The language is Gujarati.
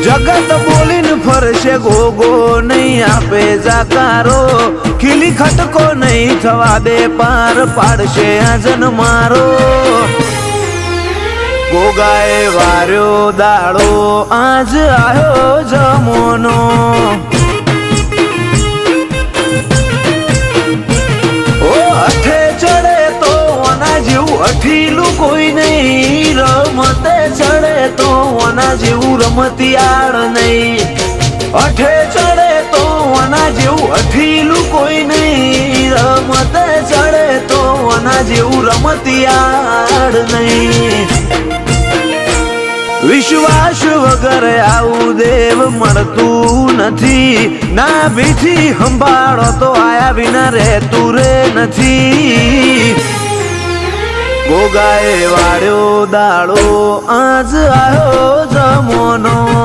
જગત બોલીને ફરશે ગોગો નહીં આપે જાકારો ખીલી ખટકો નહીં થવા દે પાર પાડશે આજન મારો ગોગાએ વાર્યો દાડો આજ આવ્યો જમોનો અઠે ચડે તો ઓના જેવું અઠીલું કોઈ નહીં રમતે ચડે તો ઓના જેવું રમતિયાળ નહીં અઠે ચડે તો ઓના જેવું અઠીલું કોઈ નહીં રમતે ચડે તો ઓના જેવું રમતિયાળ નહીં વિશ્વાસ વગર આવું દેવ મળતું નથી ના ભીથી સંભાળો તો આયા વિના રહેતું રે નથી ગોગાએ વાળ્યો દાડો આજ આવ્યો જમોનો